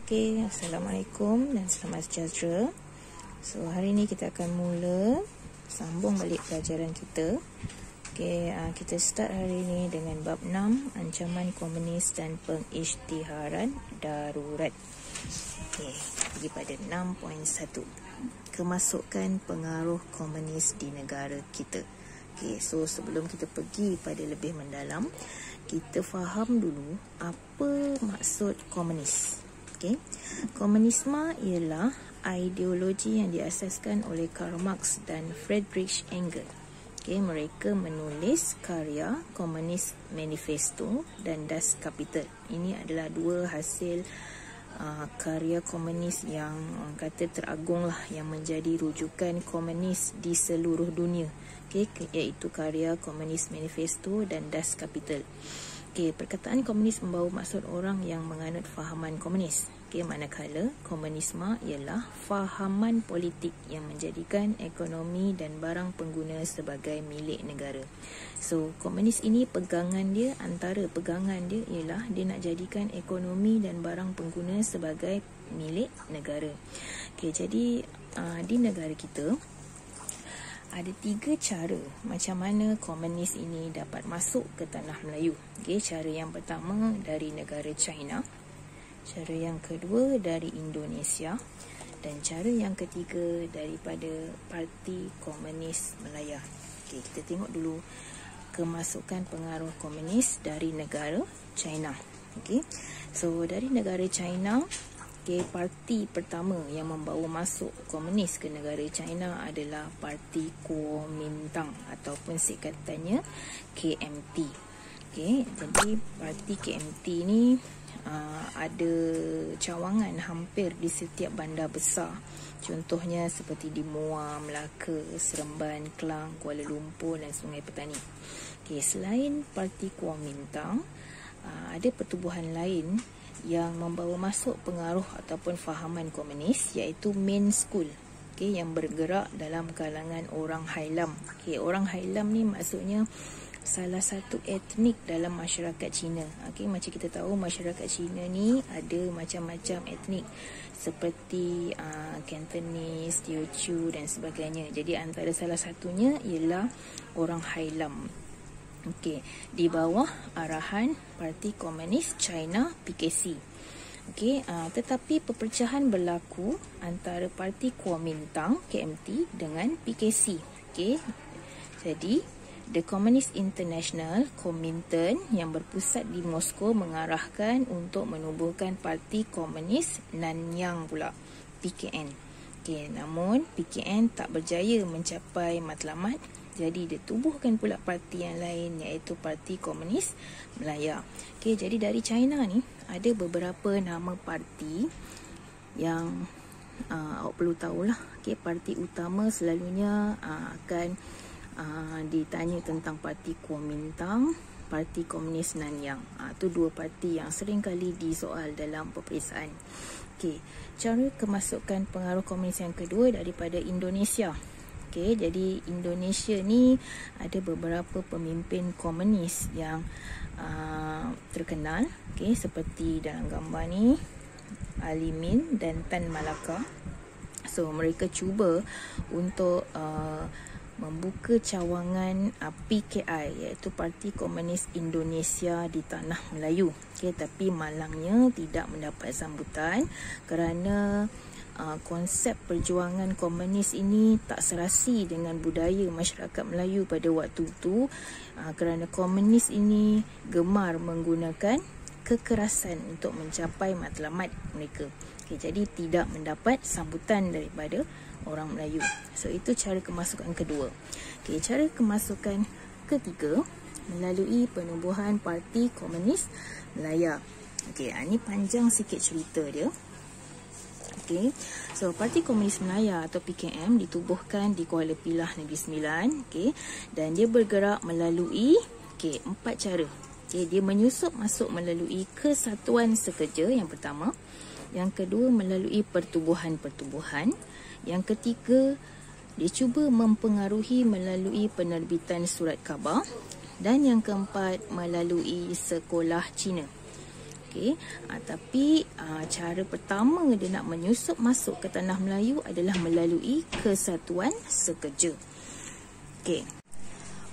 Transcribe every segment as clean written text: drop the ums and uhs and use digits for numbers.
Assalamualaikum dan selamat sejahtera. So, hari ni kita akan mula sambung balik pelajaran kita. Kita start hari ni dengan bab 6, ancaman komunis dan pengisytiharan darurat. Pergi pada 6.1. Kemasukan pengaruh komunis di negara kita. So sebelum kita pergi pada lebih mendalam, kita faham dulu apa maksud komunis. Komunisme ialah ideologi yang diasaskan oleh Karl Marx dan Friedrich Engels. Mereka menulis karya Komunis Manifesto dan Das Kapital. Ini adalah dua hasil karya komunis yang kata teragung lah, yang menjadi rujukan komunis di seluruh dunia. Iaitu karya Komunis Manifesto dan Das Kapital. Perkataan komunis membawa maksud orang yang menganut fahaman komunis. Manakala komunisme ialah fahaman politik yang menjadikan ekonomi dan barang pengguna sebagai milik negara. So, komunis ini antara pegangan dia ialah dia nak jadikan ekonomi dan barang pengguna sebagai milik negara. Jadi di negara kita ada 3 cara macam mana komunis ini dapat masuk ke tanah Melayu. Cara yang pertama dari negara China, cara yang kedua dari Indonesia, dan cara yang ketiga daripada Parti Komunis Malaya. Kita tengok dulu kemasukan pengaruh komunis dari negara China. So dari negara China, parti pertama yang membawa masuk komunis ke negara China adalah Parti Kuomintang ataupun singkatannya KMT. Jadi parti KMT ni ada cawangan hampir di setiap bandar besar. Contohnya seperti di Muar, Melaka, Seremban, Klang, Kuala Lumpur dan Sungai Petani. Selain Parti Kuomintang, ada pertubuhan lain yang membawa masuk pengaruh ataupun fahaman komunis, iaitu Main School, yang bergerak dalam kalangan orang Hailam. Orang Hailam ni maksudnya salah satu etnik dalam masyarakat Cina. Macam kita tahu masyarakat Cina ni ada macam-macam etnik seperti Cantonese, Teochew dan sebagainya. Jadi antara salah satunya ialah orang Hailam. Di bawah arahan Parti Komunis China PKC. Tetapi perpecahan berlaku antara Parti Kuomintang KMT dengan PKC. Jadi The Communist International Kuomintang yang berpusat di Moskow mengarahkan untuk menubuhkan Parti Komunis Nanyang pula, PKN. Namun PKN tak berjaya mencapai matlamat. Jadi dia tubuhkan pula parti yang lain, iaitu Parti Komunis Malaya. Jadi dari China ni ada beberapa nama parti yang awak perlu tahulah. Parti utama selalunya akan ditanya tentang Parti Kuomintang, Parti Komunis Nanyang. Itu dua parti yang sering kali disoal dalam peperiksaan. Cara kemasukan pengaruh komunis yang kedua daripada Indonesia. Jadi Indonesia ni ada beberapa pemimpin komunis yang terkenal, seperti dalam gambar ni, Alimin dan Tan Malaka. So mereka cuba untuk membuka cawangan PKI, iaitu Parti Komunis Indonesia di tanah Melayu. Tapi malangnya tidak mendapat sambutan kerana konsep perjuangan komunis ini tak serasi dengan budaya masyarakat Melayu pada waktu itu, kerana komunis ini gemar menggunakan kekerasan untuk mencapai matlamat mereka. Jadi tidak mendapat sambutan daripada orang Melayu. So itu cara kemasukan kedua. Cara kemasukan ketiga melalui penubuhan Parti Komunis Malaya. Ini panjang sikit cerita dia. So Parti Komunis Malaya atau PKM ditubuhkan di Kuala Pilah Negeri Sembilan. Dan dia bergerak melalui 4 cara. Dia menyusup masuk melalui kesatuan sekerja yang pertama, yang kedua melalui pertubuhan-pertubuhan, yang ketiga dia cuba mempengaruhi melalui penerbitan surat khabar, dan yang keempat melalui sekolah Cina. Okey, tapi cara pertama dia nak menyusup masuk ke tanah Melayu adalah melalui Kesatuan Sekerja.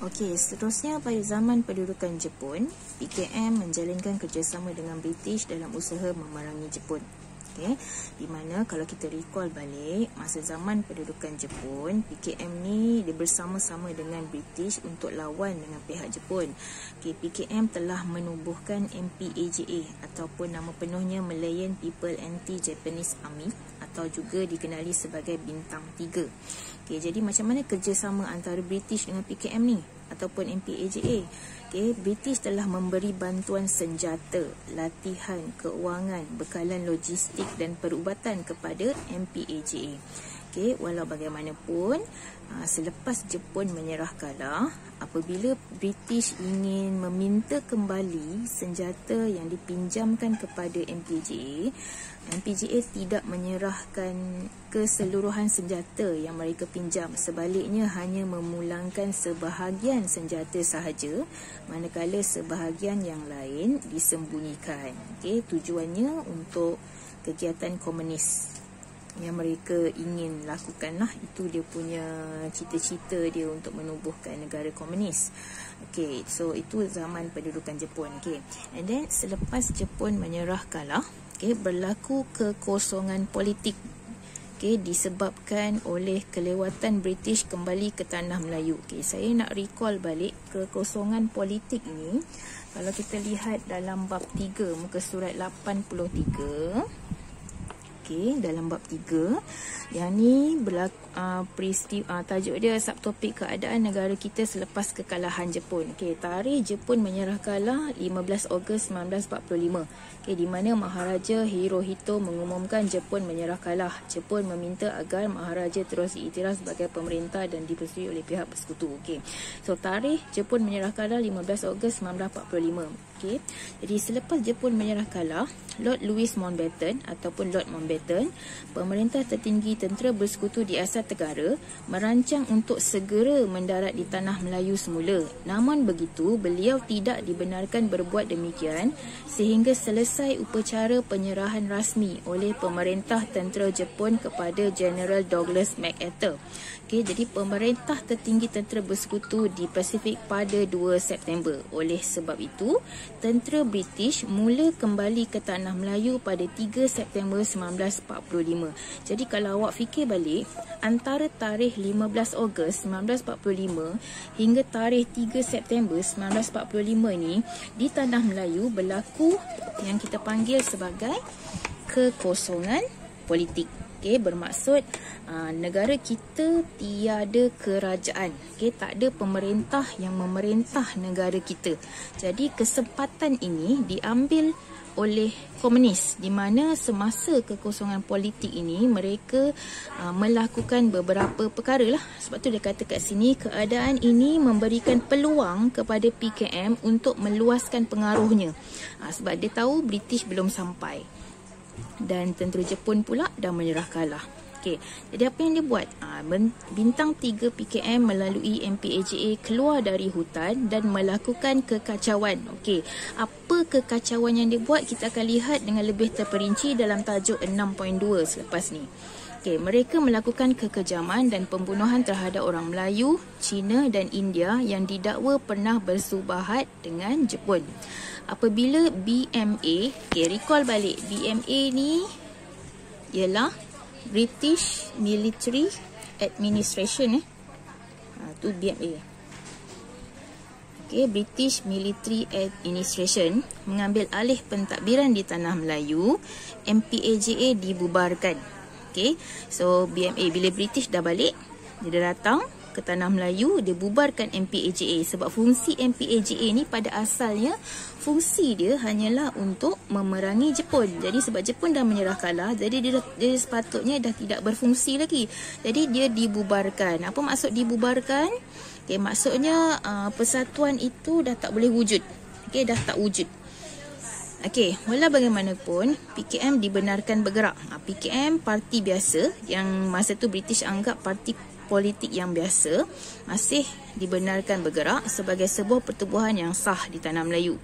Okey, seterusnya pada zaman pendudukan Jepun, PKM menjalinkan kerjasama dengan British dalam usaha memerangi Jepun. Okay. Di mana kalau kita recall balik masa zaman pendudukan Jepun, PKM ni dia bersama-sama dengan British untuk lawan dengan pihak Jepun. Okay, PKM telah menubuhkan MPAJA ataupun nama penuhnya Malayan People Anti-Japanese Army atau juga dikenali sebagai Bintang 3. Okay, jadi macam mana kerjasama antara British dengan PKM ni ataupun MPAJA? Okay, British telah memberi bantuan senjata, latihan, keuangan, bekalan logistik dan perubatan kepada MPAJA. Okay, walau bagaimanapun, selepas Jepun menyerah kalah, apabila British ingin meminta kembali senjata yang dipinjamkan kepada MPAJA, MPAJA tidak menyerahkan keseluruhan senjata yang mereka pinjam. Sebaliknya hanya memulangkan sebahagian senjata sahaja, manakala sebahagian yang lain disembunyikan. Okay, tujuannya untuk kegiatan komunis yang mereka ingin lakukan lah. Itu dia punya cita-cita dia untuk menubuhkan negara komunis. Okay, so itu zaman pendudukan Jepun. Okay, and then selepas Jepun menyerah kalah, okay, berlaku kekosongan politik. Okay, disebabkan oleh kelewatan British kembali ke tanah Melayu. Okay, saya nak recall balik kekosongan politik ni. Kalau kita lihat dalam bab 3 muka surat 83. Okay, dalam bab 3 yang ni berlaku peristiwa, tajuk dia subtopik keadaan negara kita selepas kekalahan Jepun. Okay, tarikh Jepun menyerah kalah 15 Ogos 1945. Okay, di mana Maharaja Hirohito mengumumkan Jepun menyerah kalah. Jepun meminta agar Maharaja terus diiktiraf sebagai pemerintah dan dipersetujui oleh pihak bersekutu. Okay, so tarikh Jepun menyerah kalah 15 Ogos 1945. Okay, jadi selepas Jepun menyerah kalah, Lord Louis Mountbatten ataupun Lord Mountbatten, pemerintah tertinggi tentera bersekutu di Asia Tenggara, merancang untuk segera mendarat di tanah Melayu semula. Namun begitu, beliau tidak dibenarkan berbuat demikian sehingga selesai upacara penyerahan rasmi oleh pemerintah tentera Jepun kepada General Douglas MacArthur. Okay, jadi pemerintah tertinggi tentera bersekutu di Pasifik pada 2 September. Oleh sebab itu, tentera British mula kembali ke tanah Melayu pada 3 September 1945. Jadi kalau awak fikir balik, antara tarikh 15 Ogos 1945 hingga tarikh 3 September 1945 ni, di tanah Melayu berlaku yang kita panggil sebagai kekosongan politik. Okay, bermaksud negara kita tiada kerajaan. Okay, tak ada pemerintah yang memerintah negara kita. Jadi kesempatan ini diambil oleh komunis, di mana semasa kekosongan politik ini mereka melakukan beberapa perkara lah. Sebab tu dia kata kat sini, keadaan ini memberikan peluang kepada PKM untuk meluaskan pengaruhnya. Sebab dia tahu British belum sampai dan tentera Jepun pula dah menyerah kalah. Okey, jadi apa yang dia buat? Bintang 3 PKM melalui MPAJA keluar dari hutan dan melakukan kekacauan. Okey, apa kekacauan yang dia buat kita akan lihat dengan lebih terperinci dalam tajuk 6.2 selepas ni. Okey, mereka melakukan kekejaman dan pembunuhan terhadap orang Melayu, Cina dan India yang didakwa pernah bersubahat dengan Jepun. Apabila BMA, okay, recall balik, BMA ni ialah British Military Administration. Tu BMA. Okay, British Military Administration mengambil alih pentadbiran di tanah Melayu, MPAJA dibubarkan. Okay, so BMA bila British dah balik, dia datang ke tanah Melayu, dia bubarkan MPAJA. Sebab fungsi MPAJA ni pada asalnya fungsi dia hanyalah untuk memerangi Jepun. Jadi sebab Jepun dah menyerah kalah, jadi dia sepatutnya dah tidak berfungsi lagi. Jadi dia dibubarkan. Apa maksud dibubarkan? Okay, maksudnya persatuan itu dah tak boleh wujud. Okay, dah tak wujud. Okey, walau bagaimanapun, PKM dibenarkan bergerak. PKM parti biasa yang masa tu British anggap parti politik yang biasa masih dibenarkan bergerak sebagai sebuah pertubuhan yang sah di tanah Melayu.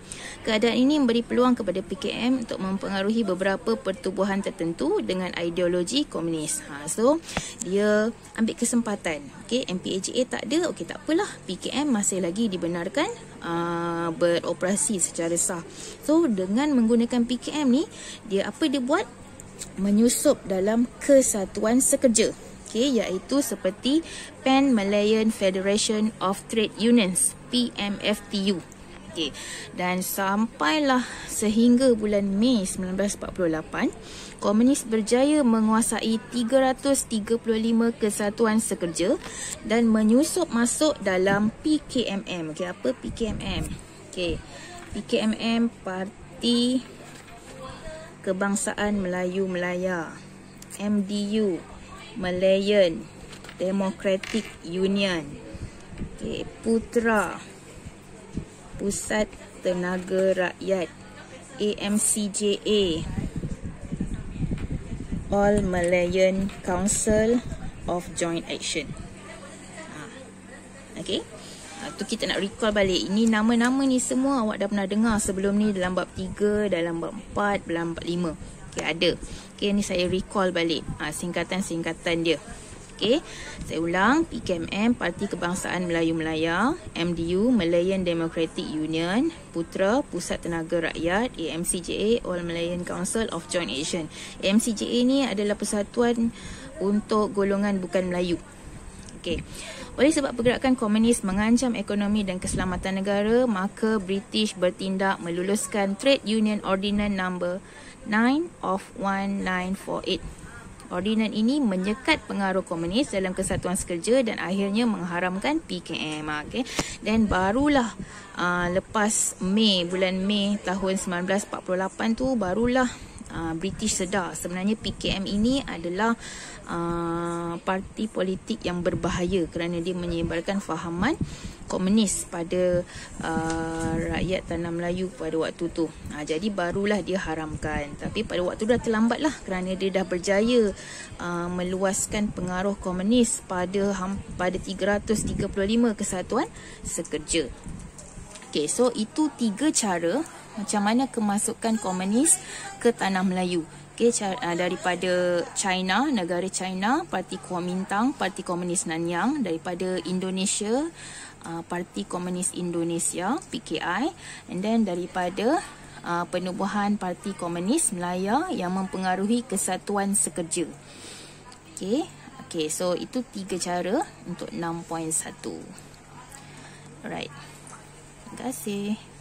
Keadaan ini memberi peluang kepada PKM untuk mempengaruhi beberapa pertubuhan tertentu dengan ideologi komunis. So, dia ambil kesempatan. MPAJA tak ada, tak apalah. PKM masih lagi dibenarkan beroperasi secara sah. So, dengan menggunakan PKM ni, dia buat? Menyusup dalam Kesatuan Sekerja, iaitu seperti Pan Malayan Federation of Trade Unions, PMFTU. Dan sampailah sehingga bulan Mei 1948, komunis berjaya menguasai 335 kesatuan sekerja dan menyusup masuk dalam PKMM. Apa PKMM? PKMM Parti Kebangsaan Melayu Melaya, MDU, Malayan Democratic Union, Putra, Pusat Tenaga Rakyat, AMCJA, All Malayan Council of Joint Action. Tu kita nak recall balik. Ini nama-nama ni semua awak dah pernah dengar sebelum ni dalam bab 3, dalam bab 4, dalam bab 5. Ada. Ni saya recall balik singkatan-singkatan dia. Saya ulang. PKMM, Parti Kebangsaan Melayu Melaya, MDU, Malayan Democratic Union, Putra, Pusat Tenaga Rakyat, AMCJA, All Malayan Council of Joint Action. AMCJA ni adalah persatuan untuk golongan bukan Melayu. Oleh sebab pergerakan komunis mengancam ekonomi dan keselamatan negara, maka British bertindak meluluskan Trade Union Ordinance No. 9 of 1948. Ordinan ini menyekat pengaruh komunis dalam Kesatuan Sekerja dan akhirnya mengharamkan PKM. Dan barulah lepas bulan Mei tahun 1948 tu, barulah British sedar sebenarnya PKM ini adalah parti politik yang berbahaya kerana dia menyebarkan fahaman komunis pada rakyat tanah Melayu pada waktu tu. Jadi barulah dia haramkan. Tapi pada waktu dah terlambat lah kerana dia dah berjaya meluaskan pengaruh komunis pada 335 kesatuan sekerja. So itu 3 cara macam mana kemasukan komunis ke tanah Melayu. Daripada China, negara China, Parti Kuomintang, Parti Komunis Nanyang. Daripada Indonesia, Parti Komunis Indonesia, PKI. And then daripada penubuhan Parti Komunis Melaya yang mempengaruhi Kesatuan Sekerja. So itu 3 cara untuk 6.1. Alright. Terima kasih.